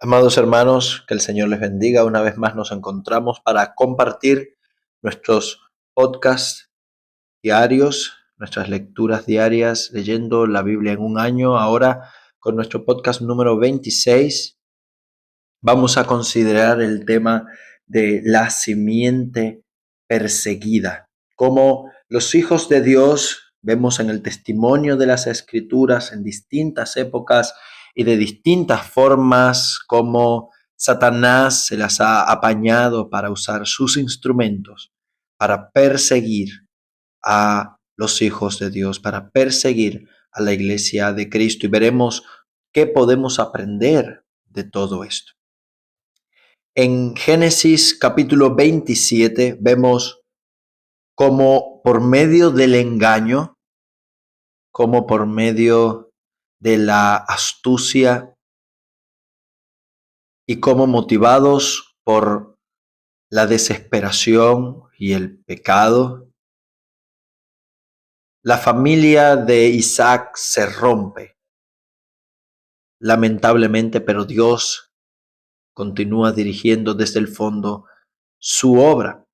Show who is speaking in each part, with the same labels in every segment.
Speaker 1: Amados hermanos, que el Señor les bendiga. Una vez más nos encontramos para compartir nuestros podcasts diarios, nuestras lecturas diarias, leyendo la Biblia en un año. Ahora, con nuestro podcast número 26, vamos a considerar el tema de la simiente perseguida. Como los hijos de Dios, vemos en el testimonio de las Escrituras en distintas épocas y de distintas formas como Satanás se las ha apañado para usar sus instrumentos para perseguir a los hijos de Dios, para perseguir a la iglesia de Cristo. Y veremos qué podemos aprender de todo esto. En Génesis capítulo 27 vemos cómo por medio del engaño, cómo por medio de la astucia y cómo motivados por la desesperación y el pecado, la familia de Isaac se rompe, lamentablemente, pero Dios continúa dirigiendo desde el fondo su obra.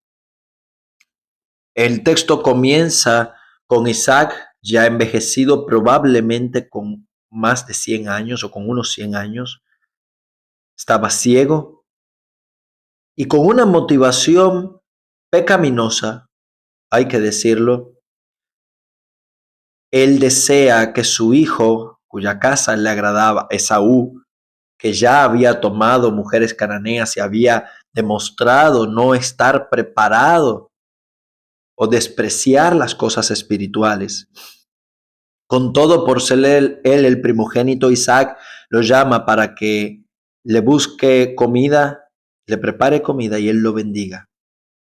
Speaker 1: El texto comienza con Isaac ya envejecido, probablemente con más de 100 años o con unos 100 años. Estaba ciego y con una motivación pecaminosa, hay que decirlo. Él desea que su hijo, cuya casa le agradaba, Esaú, que ya había tomado mujeres cananeas y había demostrado no estar preparado o despreciar las cosas espirituales. Con todo, por ser él el primogénito, Isaac lo llama para que le busque comida, le prepare comida y él lo bendiga.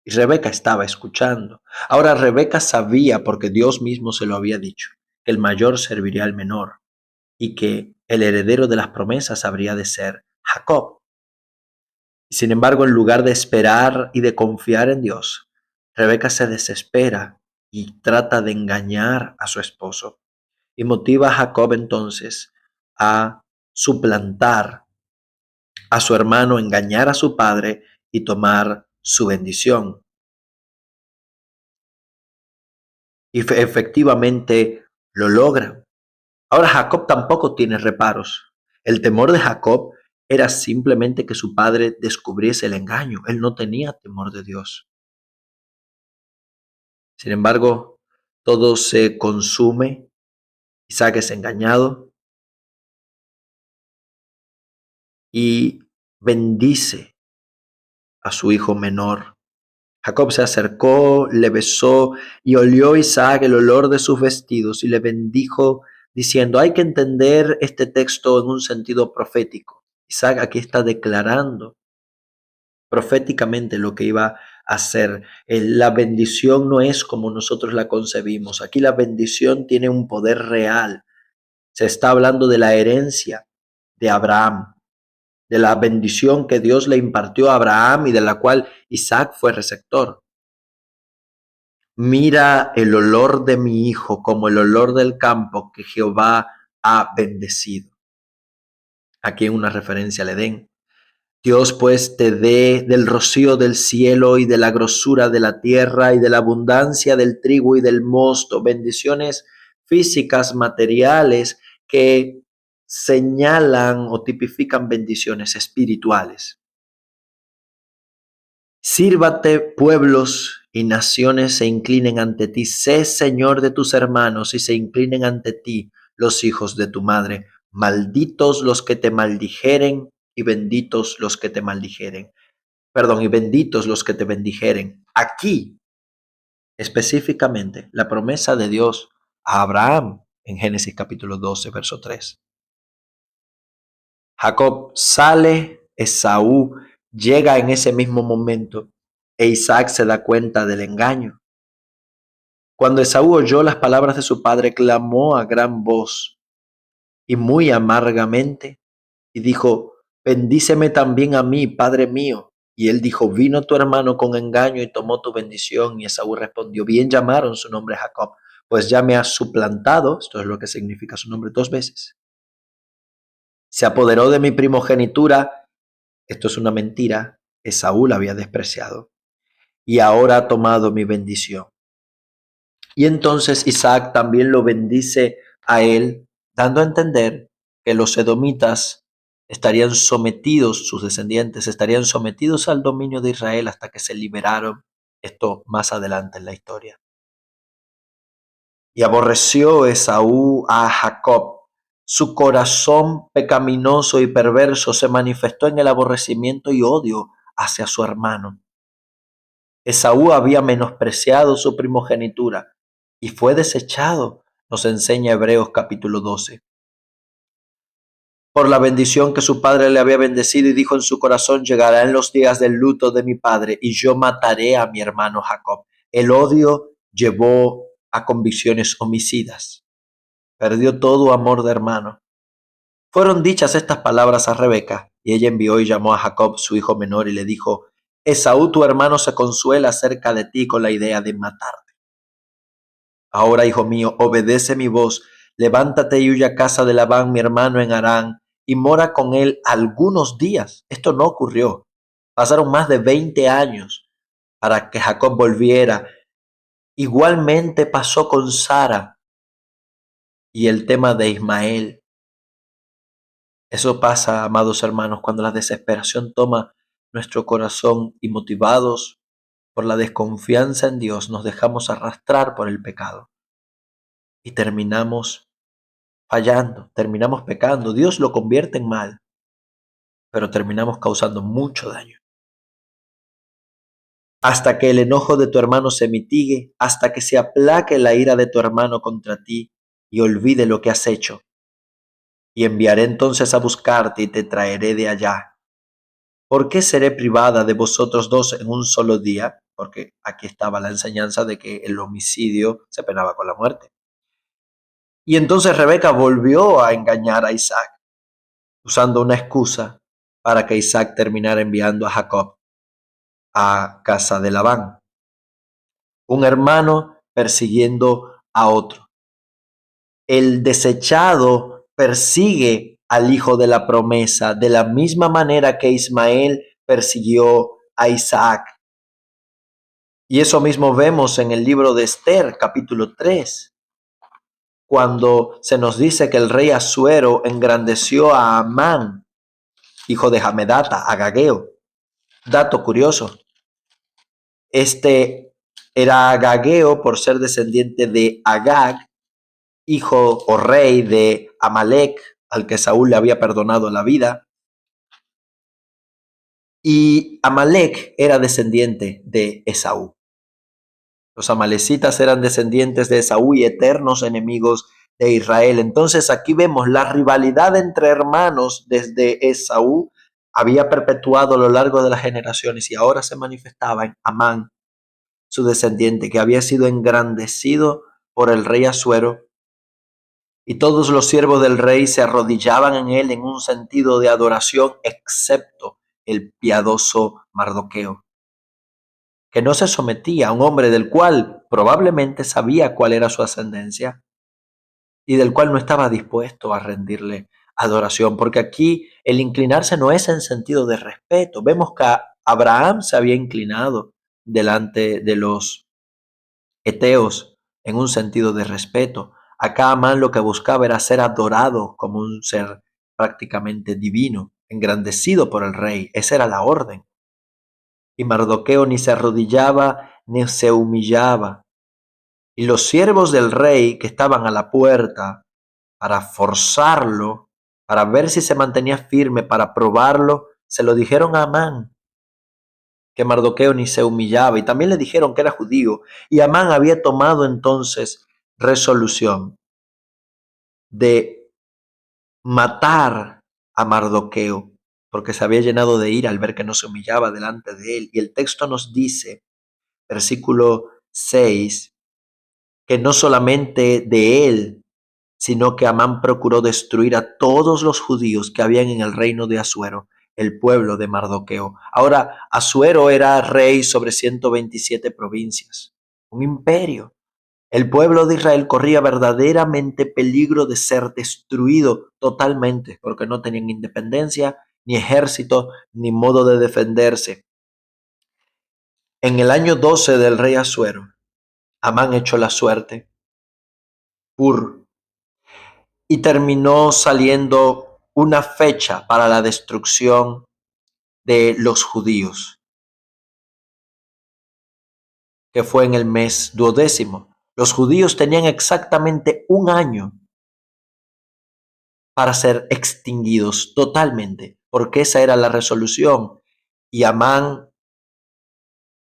Speaker 1: Y Rebeca estaba escuchando. Ahora Rebeca sabía, porque Dios mismo se lo había dicho, que el mayor serviría al menor y que el heredero de las promesas habría de ser Jacob. Sin embargo, en lugar de esperar y de confiar en Dios, Rebeca se desespera y trata de engañar a su esposo. Y motiva a Jacob entonces a suplantar a su hermano, engañar a su padre y tomar su bendición. Y efectivamente lo logra. Ahora Jacob tampoco tiene reparos. El temor de Jacob era simplemente que su padre descubriese el engaño. Él no tenía temor de Dios. Sin embargo, todo se consume. Isaac es engañado y bendice a su hijo menor. Jacob se acercó, le besó y olió Isaac el olor de sus vestidos y le bendijo diciendo, hay que entender este texto en un sentido profético. Isaac aquí está declarando proféticamente lo que iba a hacer. La bendición no es como nosotros la concebimos. Aquí la bendición tiene un poder real. Se está hablando de la herencia de Abraham, de la bendición que Dios le impartió a Abraham y de la cual Isaac fue receptor. Mira el olor de mi hijo como el olor del campo que Jehová ha bendecido. Aquí una referencia al Edén. Dios pues te dé del rocío del cielo y de la grosura de la tierra y de la abundancia del trigo y del mosto, bendiciones físicas, materiales que señalan o tipifican bendiciones espirituales. Sírvate pueblos y naciones se inclinen ante ti. Sé Señor de tus hermanos y se inclinen ante ti los hijos de tu madre. Malditos los que te maldijeren y benditos los que te maldijeren. Y benditos los que te bendijeren. Aquí, específicamente, la promesa de Dios a Abraham en Génesis capítulo 12, verso 3. Jacob sale, Esaú llega en ese mismo momento e Isaac se da cuenta del engaño. Cuando Esaú oyó las palabras de su padre, clamó a gran voz y muy amargamente y dijo, bendíceme también a mí, padre mío. Y él dijo, vino tu hermano con engaño y tomó tu bendición. Y Esaú respondió, bien llamaron su nombre Jacob, pues ya me has suplantado, esto es lo que significa su nombre 2 veces. Se apoderó de mi primogenitura esto es una mentira, Esaú la había despreciado y ahora ha tomado mi bendición. Y entonces Isaac también lo bendice a él, dando a entender que los edomitas estarían sometidos, sus descendientes estarían sometidos al dominio de Israel hasta que se liberaron, esto más adelante en la historia. Y aborreció Esaú a Jacob. Su corazón pecaminoso y perverso se manifestó en el aborrecimiento y odio hacia su hermano. Esaú había menospreciado su primogenitura y fue desechado, nos enseña Hebreos capítulo 12. Por la bendición que su padre le había bendecido, y dijo en su corazón: llegarán los días del luto de mi padre y yo mataré a mi hermano Jacob. El odio llevó a convicciones homicidas. Perdió todo amor de hermano. Fueron dichas estas palabras a Rebeca, y ella envió y llamó a Jacob, su hijo menor, y le dijo: Esaú tu hermano se consuela acerca de ti con la idea de matarte. Ahora, hijo mío, obedece mi voz, levántate y huye a casa de Labán, mi hermano, en Harán, y mora con él algunos días. Esto no ocurrió. Pasaron más de 20 años para que Jacob volviera. Igualmente pasó con Sara y el tema de Ismael. Eso pasa, amados hermanos, cuando la desesperación toma nuestro corazón y, motivados por la desconfianza en Dios, nos dejamos arrastrar por el pecado y terminamos fallando, terminamos pecando. Dios lo convierte en mal, pero terminamos causando mucho daño. Hasta que el enojo de tu hermano se mitigue, hasta que se aplaque la ira de tu hermano contra ti y olvide lo que has hecho. Y enviaré entonces a buscarte y te traeré de allá. ¿Por qué seré privada de vosotros dos en un solo día? Porque aquí estaba la enseñanza de que el homicidio se penaba con la muerte. Y entonces Rebeca volvió a engañar a Isaac, usando una excusa para que Isaac terminara enviando a Jacob a casa de Labán, un hermano persiguiendo a otro. El desechado persigue al hijo de la promesa de la misma manera que Ismael persiguió a Isaac. Y eso mismo vemos en el libro de Esther, capítulo 3, cuando se nos dice que el rey Asuero engrandeció a Amán, hijo de Hamedata, Agageo. Dato curioso, este era Agageo por ser descendiente de Agag, hijo o rey de Amalek, al que Saúl le había perdonado la vida. Y Amalek era descendiente de Esaú. Los amalecitas eran descendientes de Esaú y eternos enemigos de Israel. Entonces aquí vemos la rivalidad entre hermanos desde Esaú había perpetuado a lo largo de las generaciones y ahora se manifestaba en Amán, su descendiente, que había sido engrandecido por el rey Asuero, y todos los siervos del rey se arrodillaban en él en un sentido de adoración, excepto el piadoso Mardoqueo, que no se sometía a un hombre del cual probablemente sabía cuál era su ascendencia y del cual no estaba dispuesto a rendirle adoración, porque aquí el inclinarse no es en sentido de respeto. Vemos que Abraham se había inclinado delante de los eteos en un sentido de respeto. Acá Amán lo que buscaba era ser adorado como un ser prácticamente divino, engrandecido por el rey. Esa era la orden. Y Mardoqueo ni se arrodillaba ni se humillaba. Y los siervos del rey que estaban a la puerta para forzarlo, para ver si se mantenía firme, para probarlo, se lo dijeron a Amán, que Mardoqueo ni se humillaba, y también le dijeron que era judío, y Amán había tomado entonces resolución de matar a Mardoqueo, porque se había llenado de ira al ver que no se humillaba delante de él. Y el texto nos dice, versículo 6, que no solamente de él, sino que Amán procuró destruir a todos los judíos que habían en el reino de Asuero, el pueblo de Mardoqueo. Ahora, Asuero era rey sobre 127 provincias, un imperio. El pueblo de Israel corría verdaderamente peligro de ser destruido totalmente, porque no tenían independencia ni ejército, ni modo de defenderse. En el año 12 del rey Asuero, Amán echó la suerte, Pur, y terminó saliendo una fecha para la destrucción de los judíos, que fue en el mes 12º. Los judíos tenían exactamente un año para ser extinguidos totalmente, porque esa era la resolución. Y Amán,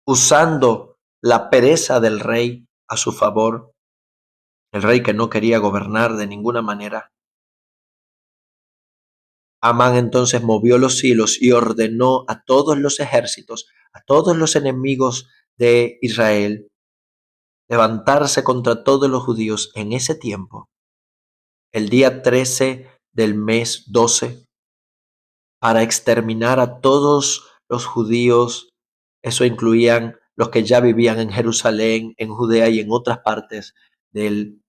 Speaker 1: usando la pereza del rey a su favor, el rey que no quería gobernar de ninguna manera, Amán entonces movió los hilos y ordenó a todos los ejércitos, a todos los enemigos de Israel, levantarse contra todos los judíos en ese tiempo, el día 13 del mes 12, para exterminar a todos los judíos. Eso incluían los que ya vivían en Jerusalén, en Judea y en otras partes del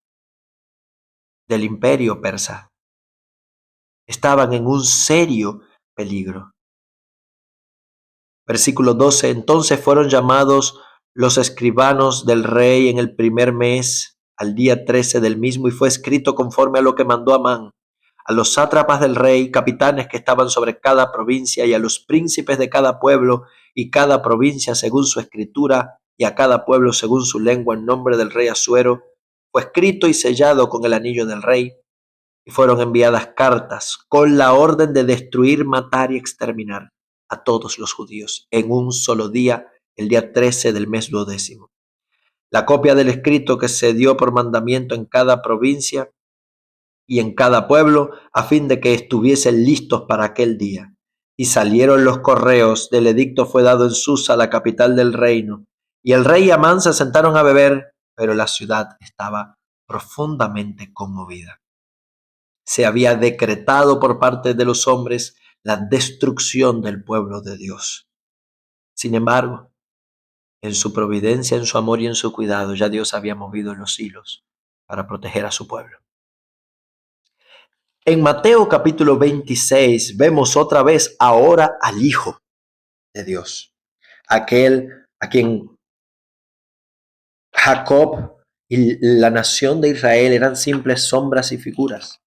Speaker 1: imperio persa. Estaban en un serio peligro. Versículo 12. Entonces fueron llamados los escribanos del rey en el primer mes, al día 13 del mismo, y fue escrito conforme a lo que mandó Amán, a los sátrapas del rey, capitanes que estaban sobre cada provincia, y a los príncipes de cada pueblo y cada provincia según su escritura, y a cada pueblo según su lengua, en nombre del rey Asuero. Fue escrito y sellado con el anillo del rey, y fueron enviadas cartas con la orden de destruir, matar y exterminar a todos los judíos en un solo día, el día 13 del mes 12. La copia del escrito que se dio por mandamiento en cada provincia y en cada pueblo, a fin de que estuviesen listos para aquel día. Y salieron los correos del edicto, fue dado en Susa, la capital del reino. Y el rey y Amán se sentaron a beber, pero la ciudad estaba profundamente conmovida. Se había decretado por parte de los hombres la destrucción del pueblo de Dios. Sin embargo, en su providencia, en su amor y en su cuidado, ya Dios había movido los hilos para proteger a su pueblo. En Mateo capítulo 26 vemos otra vez ahora al Hijo de Dios, aquel a quien Jacob y la nación de Israel eran simples sombras y figuras.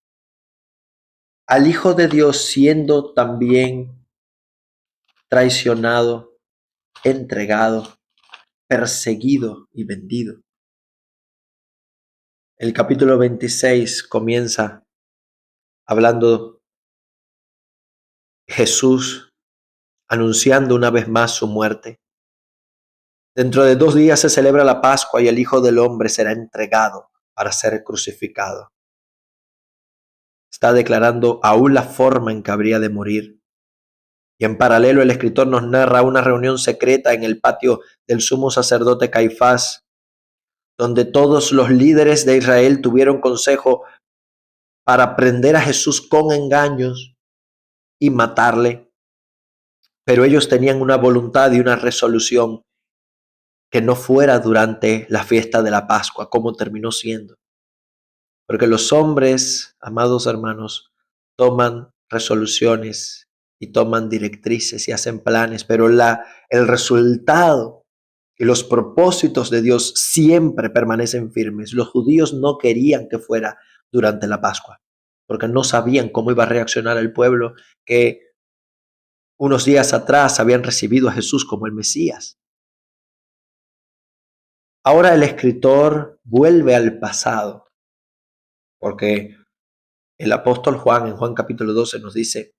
Speaker 1: Al Hijo de Dios siendo también traicionado, entregado, perseguido y vendido. El capítulo 26 comienza hablando Jesús anunciando una vez más su muerte. Dentro de 2 días se celebra la Pascua y el Hijo del Hombre será entregado para ser crucificado. Está declarando aún la forma en que habría de morir. Y en paralelo el escritor nos narra una reunión secreta en el patio del sumo sacerdote Caifás, donde todos los líderes de Israel tuvieron consejo para prender a Jesús con engaños y matarle. Pero ellos tenían una voluntad y una resolución que no fuera durante la fiesta de la Pascua, como terminó siendo. Porque los hombres, amados hermanos, toman resoluciones y toman directrices y hacen planes, pero el resultado y los propósitos de Dios siempre permanecen firmes. Los judíos no querían que fuera durante la Pascua, porque no sabían cómo iba a reaccionar el pueblo que unos días atrás habían recibido a Jesús como el Mesías. Ahora el escritor vuelve al pasado, porque el apóstol Juan en Juan capítulo 12 nos dice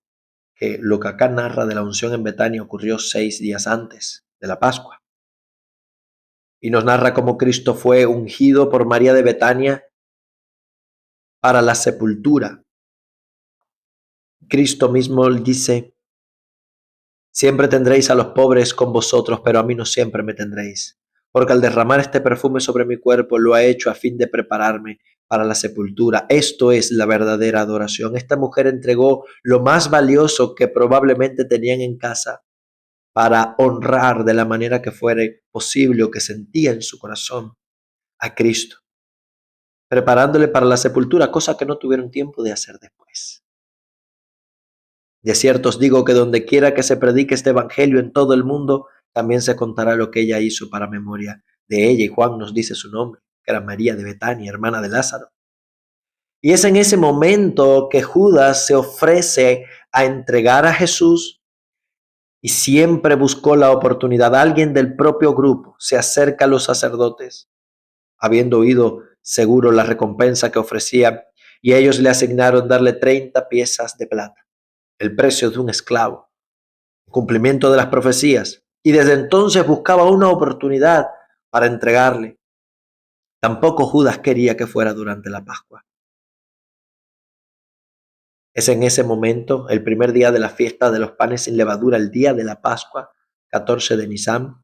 Speaker 1: que lo que acá narra de la unción en Betania ocurrió 6 días antes de la Pascua. Y nos narra cómo Cristo fue ungido por María de Betania para la sepultura. Cristo mismo dice: siempre tendréis a los pobres con vosotros, pero a mí no siempre me tendréis. Porque al derramar este perfume sobre mi cuerpo lo ha hecho a fin de prepararme para la sepultura. Esto es la verdadera adoración. Esta mujer entregó lo más valioso que probablemente tenían en casa para honrar de la manera que fuere posible o que sentía en su corazón a Cristo, preparándole para la sepultura, cosa que no tuvieron tiempo de hacer después. De cierto os digo que donde quiera que se predique este evangelio en todo el mundo, también se contará lo que ella hizo para memoria de ella. Y Juan nos dice su nombre, que era María de Betania, hermana de Lázaro. Y es en ese momento que Judas se ofrece a entregar a Jesús y siempre buscó la oportunidad. Alguien del propio grupo se acerca a los sacerdotes, habiendo oído seguro la recompensa que ofrecían, y ellos le asignaron darle 30 piezas de plata, el precio de un esclavo, cumplimiento de las profecías. Y desde entonces buscaba una oportunidad para entregarle. Tampoco Judas quería que fuera durante la Pascua. Es en ese momento, el primer día de la fiesta de los panes sin levadura, el día de la Pascua, 14 de Nisan,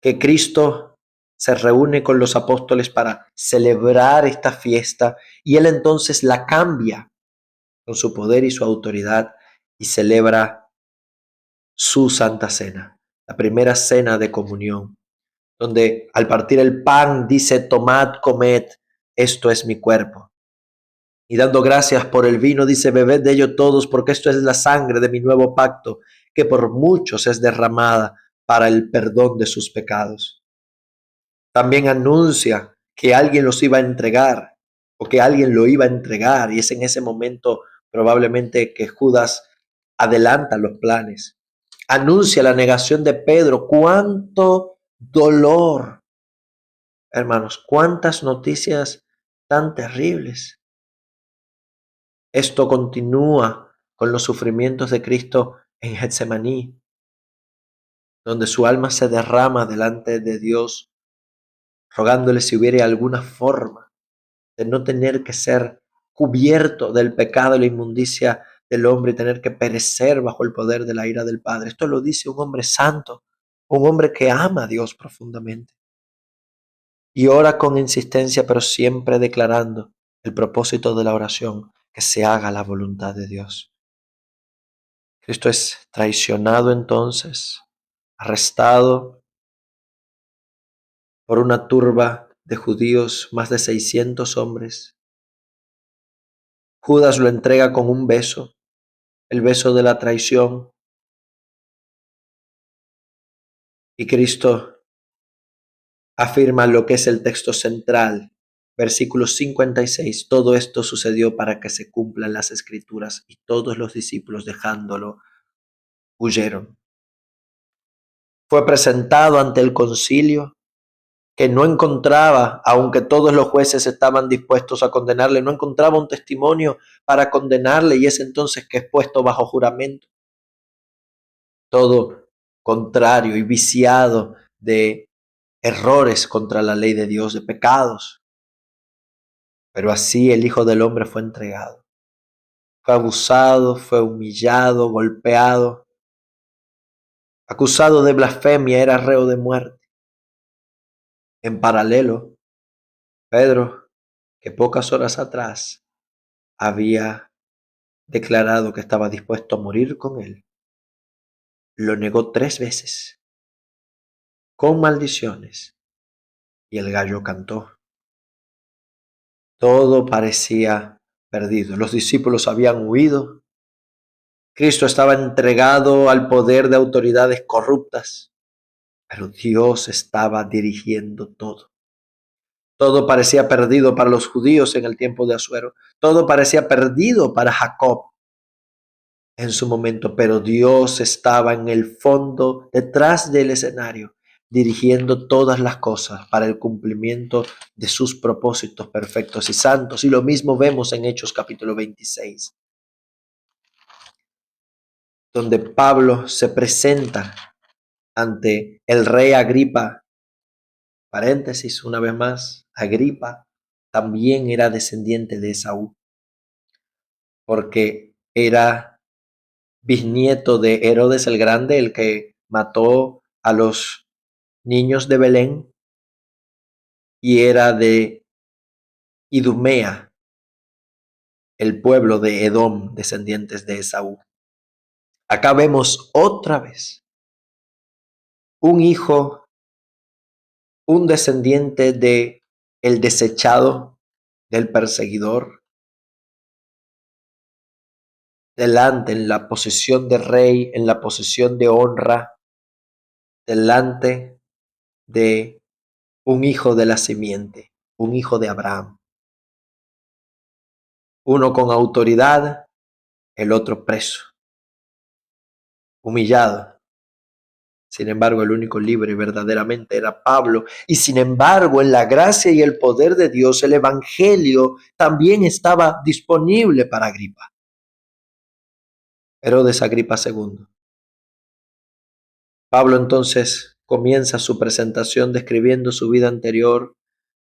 Speaker 1: que Cristo se reúne con los apóstoles para celebrar esta fiesta, y Él entonces la cambia con su poder y su autoridad y celebra su Santa Cena, la primera cena de comunión, donde al partir el pan dice: tomad, comed, esto es mi cuerpo. Y dando gracias por el vino dice: bebed de ello todos, porque esto es la sangre de mi nuevo pacto, que por muchos es derramada para el perdón de sus pecados. También anuncia que alguien los iba a entregar, o que alguien lo iba a entregar, y es en ese momento probablemente que Judas adelanta los planes. Anuncia la negación de Pedro. ¡Cuánto dolor! Hermanos, cuántas noticias tan terribles. Esto continúa con los sufrimientos de Cristo en Getsemaní, donde su alma se derrama delante de Dios, rogándole si hubiera alguna forma de no tener que ser cubierto del pecado y la inmundicia del hombre y tener que perecer bajo el poder de la ira del Padre. Esto lo dice un hombre santo, un hombre que ama a Dios profundamente y ora con insistencia, pero siempre declarando el propósito de la oración: que se haga la voluntad de Dios. Cristo es traicionado entonces, arrestado por una turba de judíos, más de 600 hombres. Judas lo entrega con un beso, el beso de la traición, y Cristo afirma lo que es el texto central, versículo 56: todo esto sucedió para que se cumplan las escrituras, y todos los discípulos, dejándolo, huyeron. Fue presentado ante el concilio, que no encontraba, aunque todos los jueces estaban dispuestos a condenarle, no encontraba un testimonio para condenarle, y es entonces que es puesto bajo juramento. Todo contrario y viciado de errores contra la ley de Dios, de pecados. Pero así el Hijo del Hombre fue entregado. Fue abusado, fue humillado, golpeado, acusado de blasfemia, era reo de muerte. En paralelo, Pedro, que pocas horas atrás había declarado que estaba dispuesto a morir con él, lo negó 3 veces, con maldiciones, y el gallo cantó. Todo parecía perdido. Los discípulos habían huido. Cristo estaba entregado al poder de autoridades corruptas, pero Dios estaba dirigiendo todo. Todo parecía perdido para los judíos en el tiempo de Asuero. Todo parecía perdido para Jacob en su momento, pero Dios estaba en el fondo, detrás del escenario, dirigiendo todas las cosas para el cumplimiento de sus propósitos perfectos y santos. Y lo mismo vemos en Hechos capítulo 26, donde Pablo se presenta ante el rey Agripa. Paréntesis, una vez más, Agripa también era descendiente de Esaú, porque era bisnieto de Herodes el Grande, el que mató a los niños de Belén, y era de Idumea, el pueblo de Edom, descendientes de Esaú. Acá vemos otra vez un hijo, un descendiente de el desechado, del perseguidor, delante, en la posición de rey, en la posición de honra, delante de un hijo de la simiente, un hijo de Abraham. Uno con autoridad, el otro preso, humillado. Sin embargo, el único libre verdaderamente era Pablo. Y sin embargo, en la gracia y el poder de Dios, el evangelio también estaba disponible para Agripa. Herodes Agripa II. Pablo entonces comienza su presentación describiendo su vida anterior,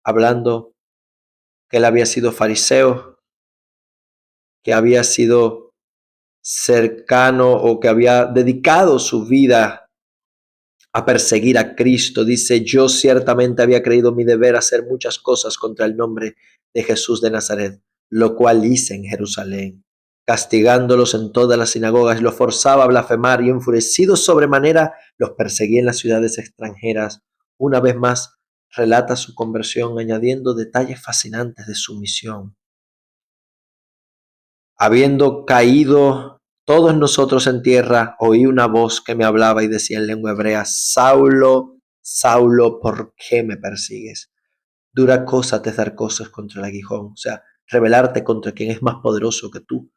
Speaker 1: hablando que él había sido fariseo, que había sido cercano o que había dedicado su vida a perseguir a Cristo. Dice: yo ciertamente había creído mi deber hacer muchas cosas contra el nombre de Jesús de Nazaret, lo cual hice en Jerusalén, castigándolos en todas las sinagogas, los forzaba a blasfemar y enfurecidos sobremanera los perseguí en las ciudades extranjeras. Una vez más relata su conversión, añadiendo detalles fascinantes de su misión. Habiendo caído todos nosotros en tierra, oí una voz que me hablaba y decía en lengua hebrea: Saulo, Saulo, ¿por qué me persigues? Dura cosa te dar cosas contra el aguijón, o sea, rebelarte contra quien es más poderoso que tú.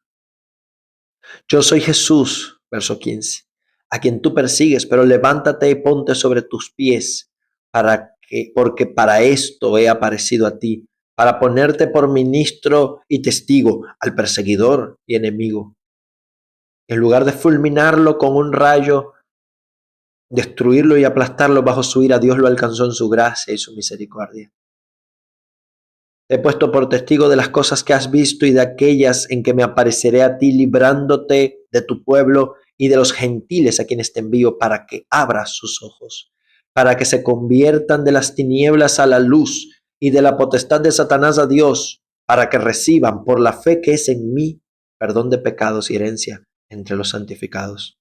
Speaker 1: Yo soy Jesús, verso 15, a quien tú persigues, pero levántate y ponte sobre tus pies, porque para esto he aparecido a ti, para ponerte por ministro y testigo al perseguidor y enemigo. En lugar de fulminarlo con un rayo, destruirlo y aplastarlo bajo su ira, Dios lo alcanzó en su gracia y su misericordia. Te he puesto por testigo de las cosas que has visto y de aquellas en que me apareceré a ti, librándote de tu pueblo y de los gentiles a quienes te envío, para que abras sus ojos, para que se conviertan de las tinieblas a la luz y de la potestad de Satanás a Dios, para que reciban por la fe que es en mí perdón de pecados y herencia entre los santificados.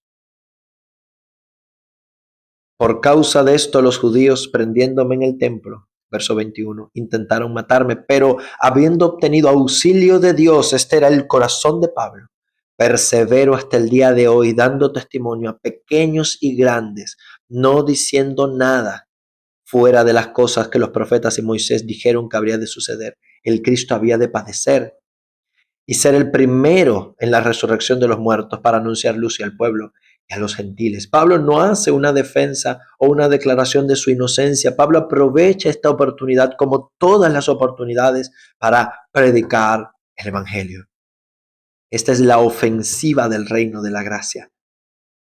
Speaker 1: Por causa de esto los judíos, prendiéndome en el templo, verso 21, intentaron matarme, pero habiendo obtenido auxilio de Dios, este era el corazón de Pablo, persevero hasta el día de hoy, dando testimonio a pequeños y grandes, no diciendo nada fuera de las cosas que los profetas y Moisés dijeron que habría de suceder. El Cristo había de padecer y ser el primero en la resurrección de los muertos para anunciar luz al pueblo y a los gentiles. Pablo no hace una defensa o una declaración de su inocencia. Pablo aprovecha esta oportunidad, como todas las oportunidades, para predicar el evangelio. Esta es la ofensiva del reino de la gracia,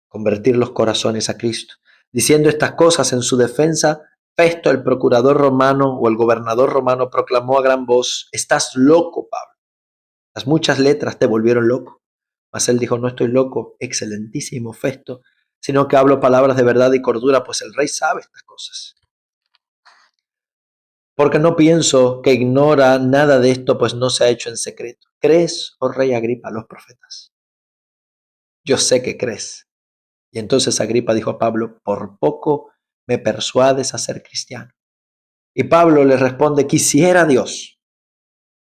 Speaker 1: convertir los corazones a Cristo. Diciendo estas cosas en su defensa, Festo, el procurador romano o el gobernador romano, proclamó a gran voz: estás loco, Pablo. Las muchas letras te volvieron loco. Mas él dijo: no estoy loco, excelentísimo Festo, sino que hablo palabras de verdad y cordura, pues el rey sabe estas cosas. Porque no pienso que ignora nada de esto, pues no se ha hecho en secreto. ¿Crees, oh rey Agripa, a los profetas? Yo sé que crees. Y entonces Agripa dijo a Pablo: por poco me persuades a ser cristiano. Y Pablo le responde: quisiera Dios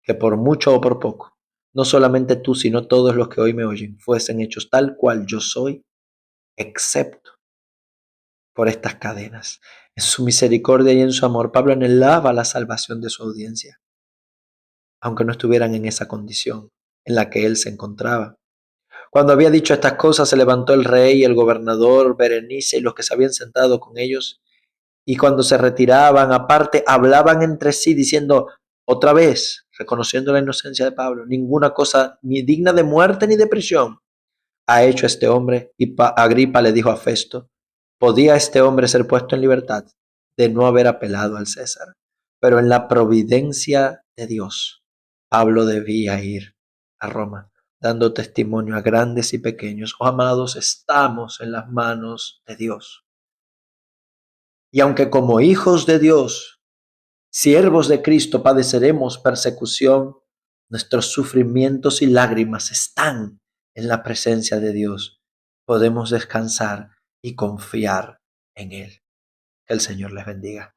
Speaker 1: que por mucho o por poco, no solamente tú, sino todos los que hoy me oyen, fuesen hechos tal cual yo soy, excepto por estas cadenas. En su misericordia y en su amor, Pablo anhelaba la salvación de su audiencia, aunque no estuvieran en esa condición en la que él se encontraba. Cuando había dicho estas cosas, se levantó el rey, el gobernador, Berenice y los que se habían sentado con ellos, y cuando se retiraban aparte, hablaban entre sí, diciendo otra vez, reconociendo la inocencia de Pablo: ninguna cosa ni digna de muerte ni de prisión ha hecho este hombre. Y Agripa le dijo a Festo: ¿podía este hombre ser puesto en libertad de no haber apelado al César? Pero en la providencia de Dios, Pablo debía ir a Roma, dando testimonio a grandes y pequeños. Oh amados, estamos en las manos de Dios. Y aunque como hijos de Dios, siervos de Cristo, padeceremos persecución, nuestros sufrimientos y lágrimas están en la presencia de Dios. Podemos descansar y confiar en Él. Que el Señor les bendiga.